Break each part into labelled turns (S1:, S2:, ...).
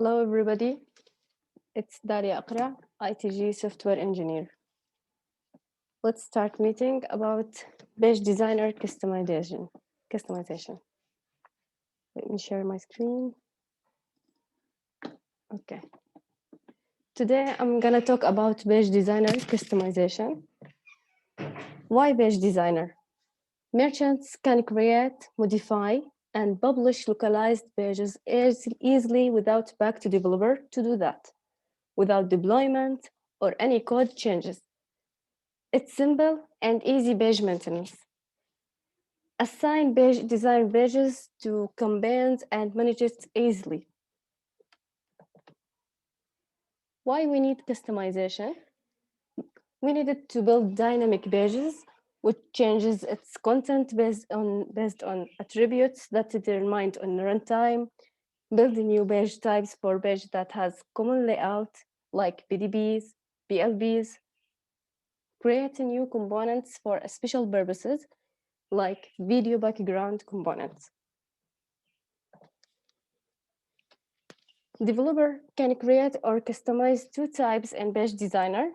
S1: Hello, everybody. It's Dalia Najeh, ITG software engineer. Let's start meeting about page designer customization. Let me share my screen. Okay. Today, I'm gonna talk about page designer customization. Why page designer? Merchants can create, modify, and publish localized pages easily without back to developer to do that, without deployment or any code changes. It's simple and easy page maintenance. Assign page design pages to campaigns and manage it easily. Why we need customization? We needed to build dynamic pages which changes its content based on attributes that determined on runtime, build new page types for page that has common layout like PDBs, PLBs, create new components for special purposes like video background components. Developer can create or customize two types in Page Designer.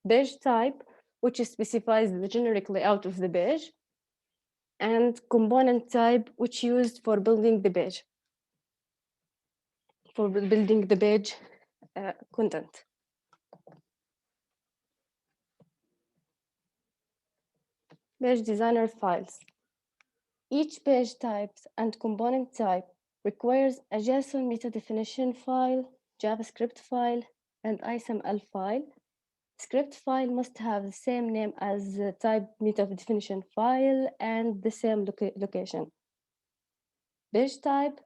S1: Page type, which specifies the generic layout of the page, and component type, which used for building the page, content. Page Designer files. Each page type and component type requires a JSON meta definition file, JavaScript file, and XML file. Script file must have the same name as the type meta definition file and the same location. Page type,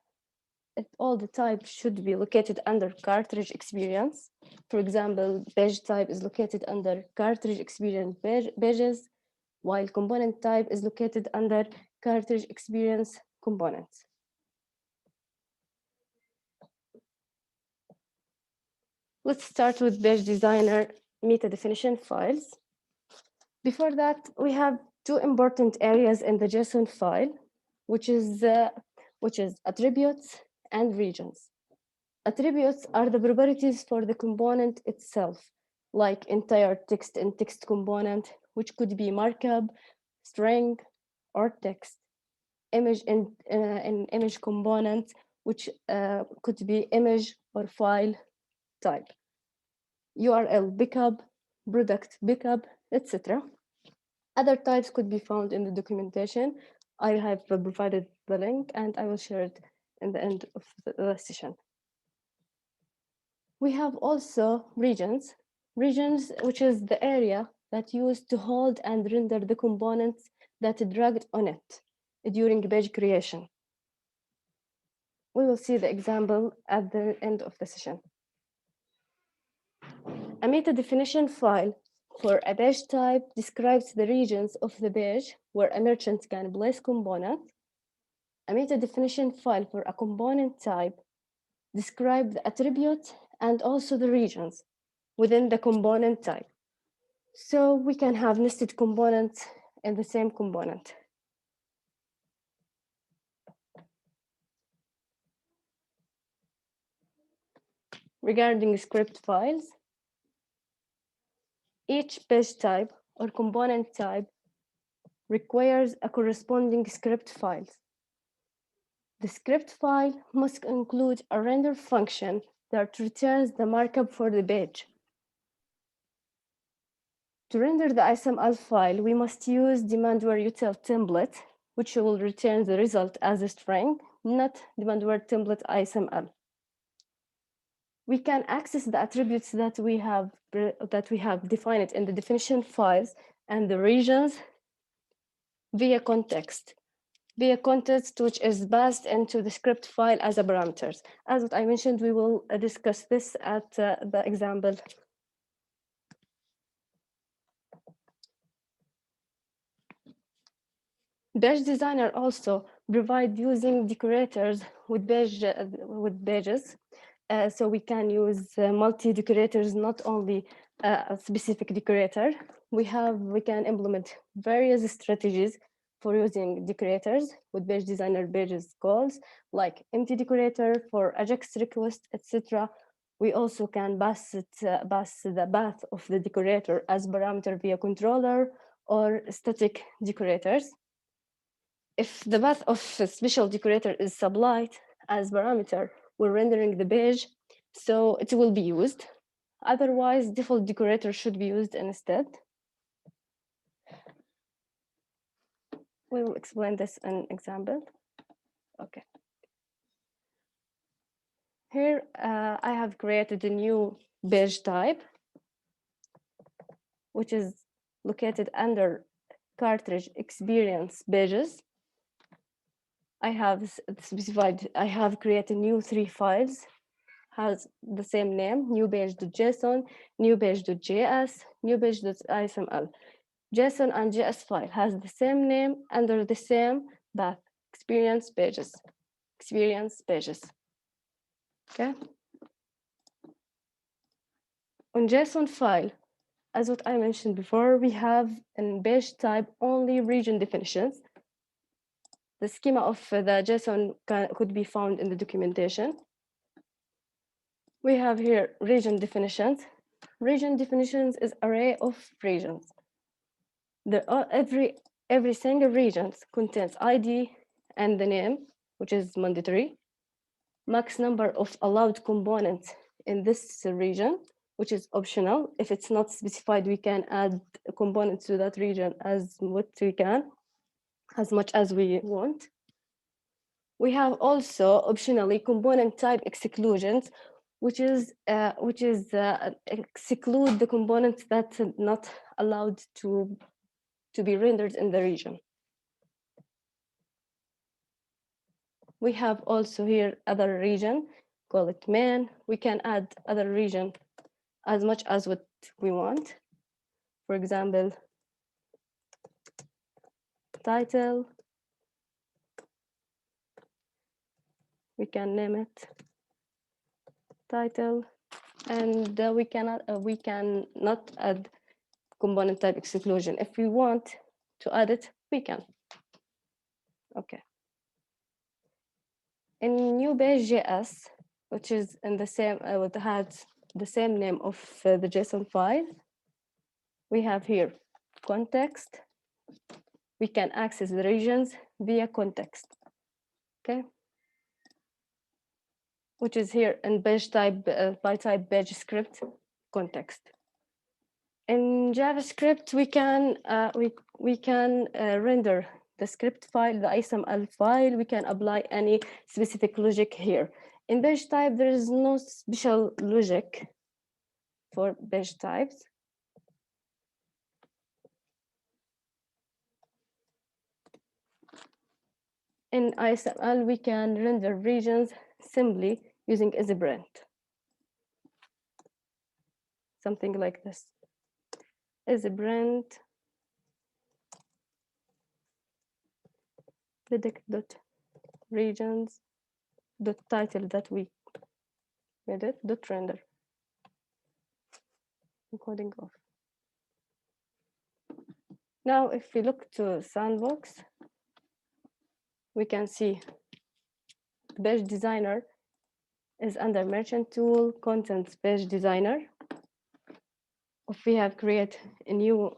S1: all the types should be located under cartridge experience. For example, page type is located under cartridge experience pages, while component type is located under cartridge experience components. Let's start with Page Designer meta definition files. Before that, we have two important areas in the JSON file, which is attributes and regions. Attributes are the properties for the component itself, like entire text and text component, which could be markup, string, or text. Image and an image component, which could be image or file type. URL pickup, product pickup, etc. Other types could be found in the documentation. I have provided the link and I will share it in the end of the session. We have also regions, which is the area that used to hold and render the components that dragged on it during page creation. We will see the example at the end of the session. A meta definition file for a page type describes the regions of the page where a merchant can place component. A meta definition file for a component type describes the attribute and also the regions within the component type. So we can have nested components in the same component. Regarding script files, each page type or component type requires a corresponding script file. The script file must include a render function that returns the markup for the page. To render the XML file, we must use demandWhereUtil template, which will return the result as a string, not demandWhere template XML. We can access the attributes that we have defined in the definition files and the regions via context, which is passed into the script file as a parameters. As what I mentioned, we will discuss this at the example. Page Designer also provides using decorators with pages. So we can use multi-decorators, not only a specific decorator. We can implement various strategies for using decorators with Page Designer pages goals, like empty decorator for Ajax request, etc. We also can pass the path of the decorator as parameter via controller or static decorators. If the path of a special decorator is supplied as parameter, we're rendering the page, so it will be used. Otherwise, default decorator should be used instead. We will explain this in an example. Okay. Here, I have created a new page type, which is located under cartridge experience pages. I have created new 3 files, has the same name, new page.json, new page.js, new page.xml. JSON and JS file has the same name under the same path, experience pages. Okay. On JSON file, as what I mentioned before, we have in page type only region definitions. The schema of the JSON could be found in the documentation. We have here region definitions. Region definitions is array of regions. Every single region contains ID and the name, which is mandatory. Max number of allowed components in this region, which is optional. If it's not specified, we can add a component to that region as much as we want. We have also optionally component type exclusions, which is exclude the components that are not allowed to be rendered in the region. We have also here other region, call it main. We can add other region as much as what we want. For example, title. We can name it title, and we can not add component type exclusion. If we want to add it, we can. Okay. In new page.js, which is in the same, has the same name of the JSON file, we have here context. We can access the regions via context. Okay. Which is here in page type by type page script context. In JavaScript, we can render the script file, the XML file. We can apply any specific logic here. In page type, there is no special logic for page types. In XML, we can render regions simply using isPrint. Something like this. isPrint predict.regions .title that we made it .render. Encoding off. Now, if we look to Sandbox, we can see the Page Designer is under Merchant Tool, Contents Page Designer. If we have created a new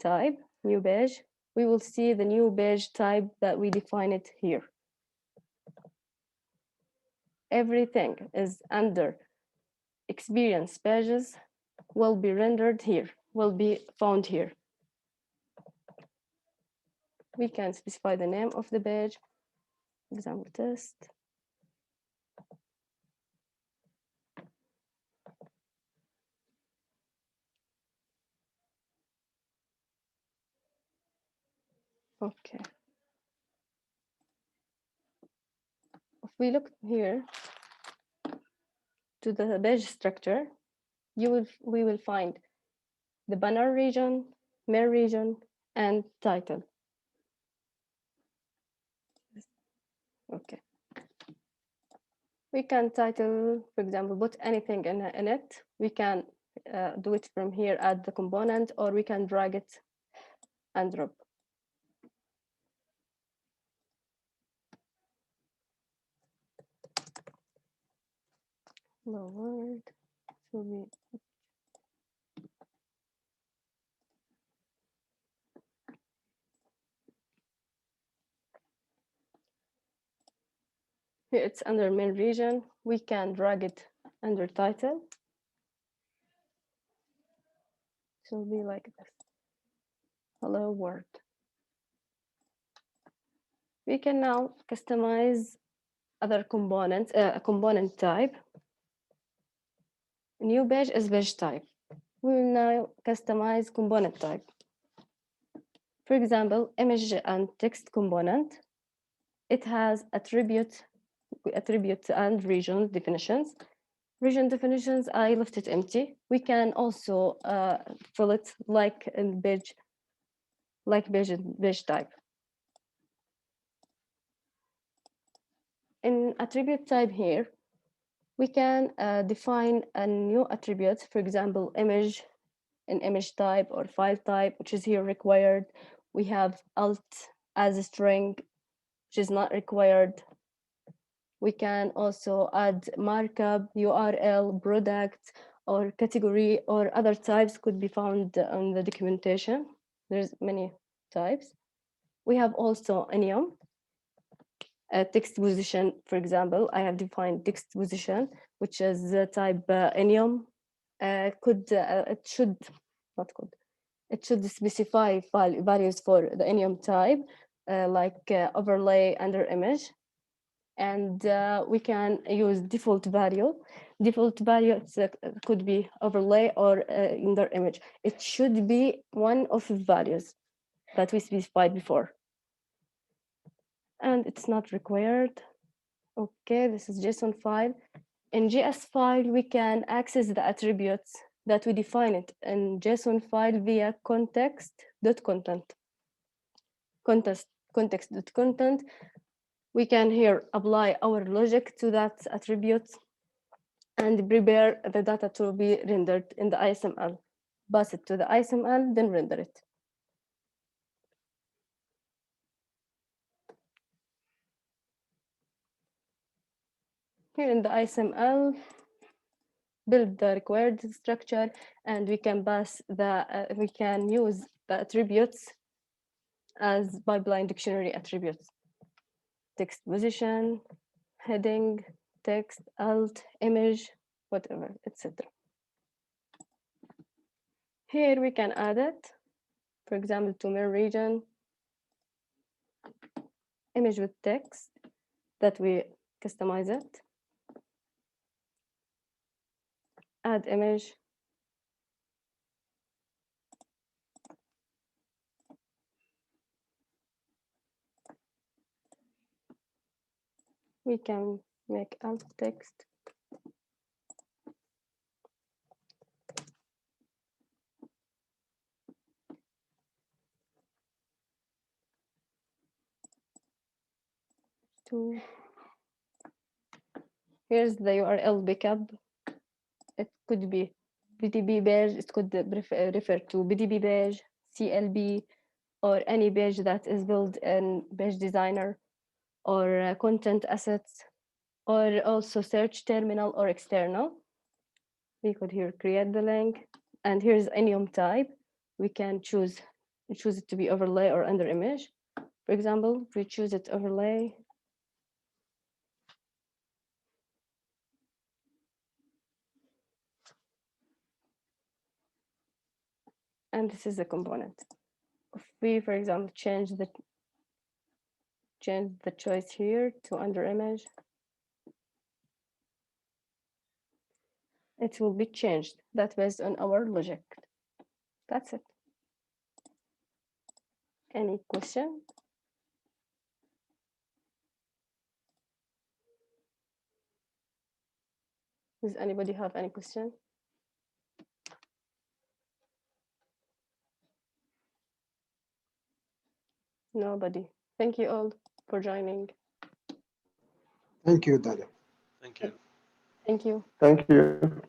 S1: type, new page, we will see the new page type that we define it here. Everything is under experience pages will be rendered here, will be found here. We can specify the name of the page, example test. Okay. If we look here to the page structure, we will find the banner region, main region, and title. Okay. We can title, for example, put anything in it. We can do it from here, add the component, or we can drag it and drop. lowered. So we here it's under main region. We can drag it under title. So it'll be like this. Hello world. We can now customize other components, a component type. New page is page type. We will now customize component type. For example, image and text component. It has attribute and region definitions. Region definitions, I left it empty. We can also fill it like in page type. In attribute type here, we can define a new attribute, for example, image, an image type or file type, which is here required. We have alt as a string, which is not required. We can also add markup, URL, product, or category, or other types could be found on the documentation. There's many types. We have also enum, text position, for example. I have defined text position, which is type enum. It should specify values for the enum type, like overlay under image. And we can use default value. Default value could be overlay or in their image. It should be one of the values that we specified before. And it's not required. Okay, this is JSON file. In JS file, we can access the attributes that we define it in JSON file via context.content. Context.content. We can here apply our logic to that attribute and prepare the data to be rendered in the ISML. Pass it to the ISML, then render it. Here in the ISML, build the required structure, and we can pass we can use the attributes as pipeline dictionary attributes. Text position, heading, text, alt, image, whatever, etc. Here we can add it, for example, to main region, image with text that we customize it. Add image. We can make alt text. Here's the URL backup. It could be BDB page. It could refer to BDB page, CLB, or any page that is built in Page Designer, or content assets, or also search terminal or external. We could here create the link, and here's enum type. We can choose it to be overlay or under image. For example, if we choose it overlay, and this is the component. If we, for example, change the choice here to under image, it will be changed. That's based on our logic. That's it. Any question? Does anybody have any question? Nobody. Thank you all for joining.
S2: Thank you, Dalia.
S3: Thank you.
S1: Thank you.
S4: Thank you.